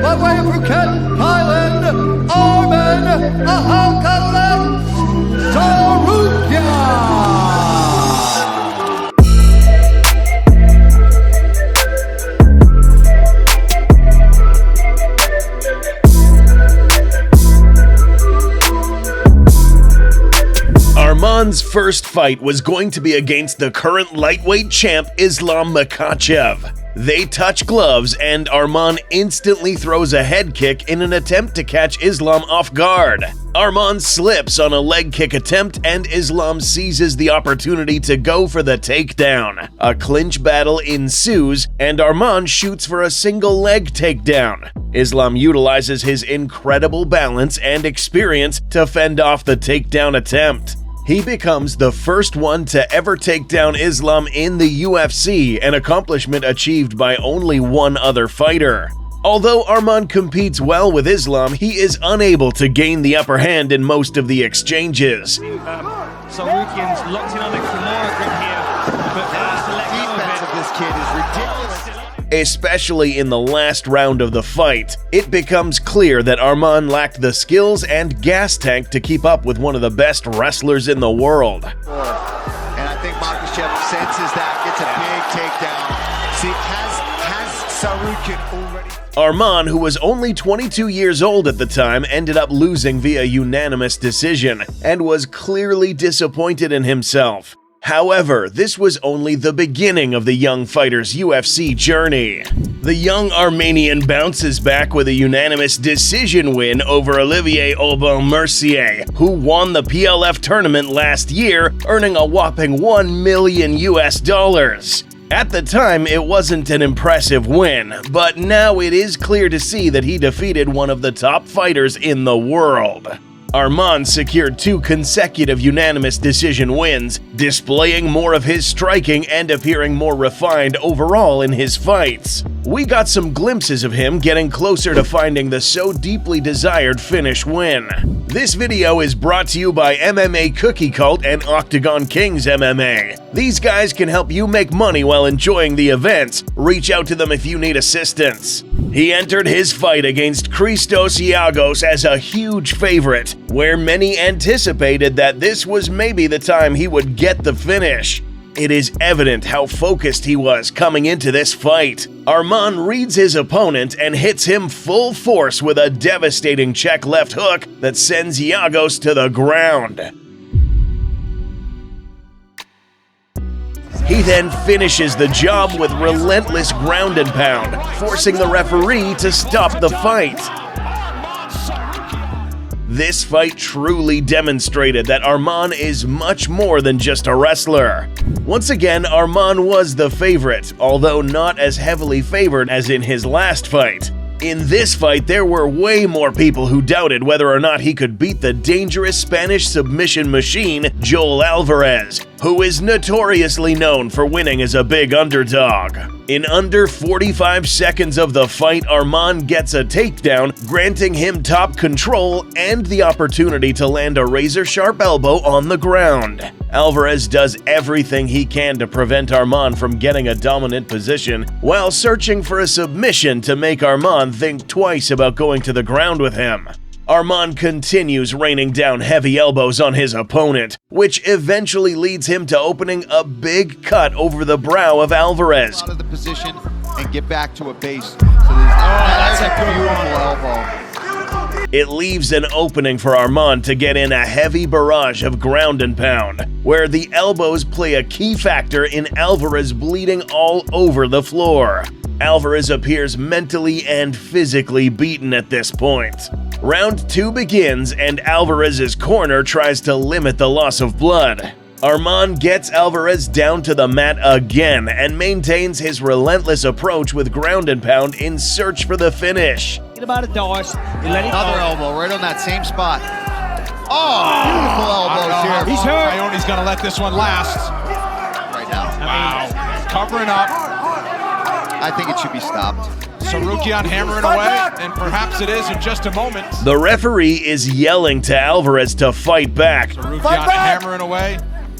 away from Thailand, Arman Tsarukyan. Arman's first fight was going to be against the current lightweight champ Islam Makhachev. They touch gloves and Arman instantly throws a head kick in an attempt to catch Islam off guard. Arman slips on a leg kick attempt and Islam seizes the opportunity to go for the takedown. A clinch battle ensues and Arman shoots for a single leg takedown. Islam utilizes his incredible balance and experience to fend off the takedown attempt. He becomes the first one to ever take down Islam in the UFC, an accomplishment achieved by only one other fighter. Although Arman competes well with Islam, he is unable to gain the upper hand in most of the exchanges. Tsarukyan's locked in on the Kimura grip here, but the defense of this kid is ridiculous. Especially in the last round of the fight, it becomes clear that Arman lacked the skills and gas tank to keep up with one of the best wrestlers in the world. And I think Makhachev senses that, gets a big takedown. See, has Tsarukyan already... Arman, who was only 22 years old at the time, ended up losing via unanimous decision and was clearly disappointed in himself. However, this was only the beginning of the young fighter's UFC journey. The young Armenian bounces back with a unanimous decision win over Olivier Aubin-Mercier, who won the PLF tournament last year, earning a whopping $1 million. At the time, it wasn't an impressive win, but now it is clear to see that he defeated one of the top fighters in the world. Arman secured 2 consecutive unanimous decision wins, displaying more of his striking and appearing more refined overall in his fights. We got some glimpses of him getting closer to finding the so deeply desired finish win. This video is brought to you by MMA Cookie Cult and Octagon Kings MMA. These guys can help you make money while enjoying the events. Reach out to them if you need assistance. He entered his fight against Christos Giagos as a huge favorite, where many anticipated that this was maybe the time he would get the finish. It is evident how focused he was coming into this fight. Arman reads his opponent and hits him full force with a devastating check left hook that sends Giagos to the ground. He then finishes the job with relentless ground and pound, forcing the referee to stop the fight. This fight truly demonstrated that Arman is much more than just a wrestler. Once again, Arman was the favorite, although not as heavily favored as in his last fight. In this fight, there were way more people who doubted whether or not he could beat the dangerous Spanish submission machine, Joel Alvarez, who is notoriously known for winning as a big underdog. In under 45 seconds of the fight, Arman gets a takedown, granting him top control and the opportunity to land a razor-sharp elbow on the ground. Alvarez does everything he can to prevent Arman from getting a dominant position, while searching for a submission to make Arman think twice about going to the ground with him. Arman continues raining down heavy elbows on his opponent, which eventually leads him to opening a big cut over the brow of Alvarez. Out of the position and get back to a base. So that's a beautiful elbow. It leaves an opening for Arman to get in a heavy barrage of ground and pound, where the elbows play a key factor in Alvarez bleeding all over the floor. Alvarez appears mentally and physically beaten at this point. Round 2 begins and Alvarez's corner tries to limit the loss of blood. Arman gets Alvarez down to the mat again and maintains his relentless approach with ground and pound in search for the finish. About a dice, another elbow right on that same spot. Oh, beautiful elbows here. He's hurt. Ione's gonna let this one last. Right now. Wow. Covering up. I think it should be stopped. Tsarukyan hammering away, and perhaps it is in just a moment. The referee is yelling to Alvarez to fight back. Tsarukyan hammering away.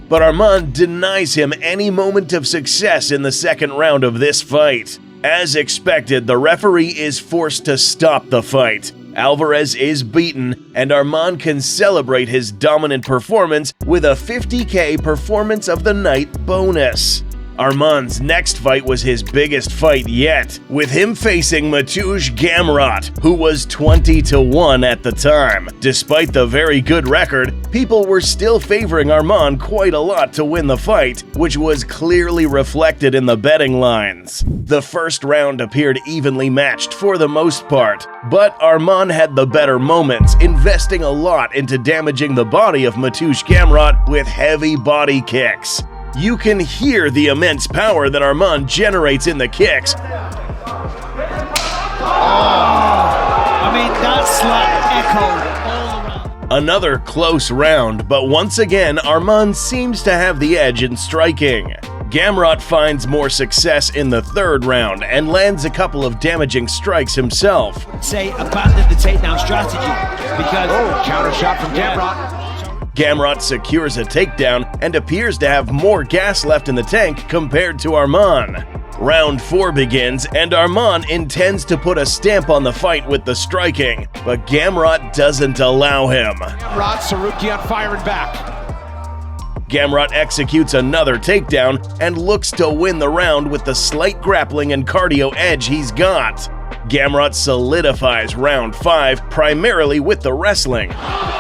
But Arman denies him any moment of success in the second round of this fight. As expected, the referee is forced to stop the fight. Alvarez is beaten, and Arman can celebrate his dominant performance with a $50K Performance of the Night bonus. Arman's next fight was his biggest fight yet, with him facing Mateusz Gamrot, who was 20-1 at the time. Despite the very good record, people were still favoring Arman quite a lot to win the fight, which was clearly reflected in the betting lines. The first round appeared evenly matched for the most part, but Arman had the better moments, investing a lot into damaging the body of Mateusz Gamrot with heavy body kicks. You can hear the immense power that Arman generates in the kicks. I mean, that slap echoed all around. Another close round, but once again, Arman seems to have the edge in striking. Gamrot finds more success in the third round and lands a couple of damaging strikes himself. Say abandon the takedown strategy because Counter shot from Gamrot. Gamrot secures a takedown and appears to have more gas left in the tank compared to Arman. Round 4 begins, and Arman intends to put a stamp on the fight with the striking, but Gamrot doesn't allow him. Arman Tsarukyan firing back. Gamrot executes another takedown and looks to win the round with the slight grappling and cardio edge he's got. Gamrot solidifies round 5 primarily with the wrestling.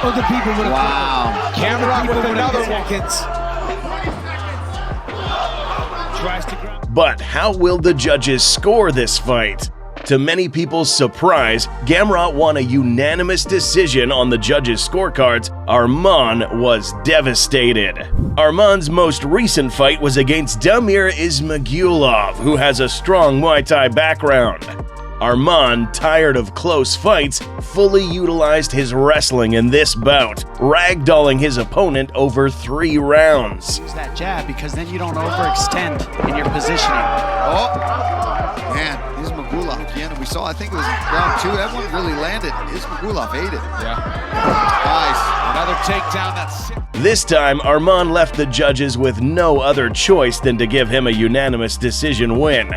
other people would have. Wow. Gamrot with another one. Tries to grab. But how will the judges score this fight? To many people's surprise, Gamrot won a unanimous decision on the judges' scorecards. Arman was devastated. Arman's most recent fight was against Damir Ismagulov, who has a strong Muay Thai background. Arman, tired of close fights, fully utilized his wrestling in this bout, ragdolling his opponent over 3 rounds. Use that jab because then you don't overextend in your positioning. Oh, man, Ismagulov again. We saw, I think it was round 2, everyone really landed. Ismagulov ate it. Yeah. Nice. Another takedown. That's it. This time, Arman left the judges with no other choice than to give him a unanimous decision win.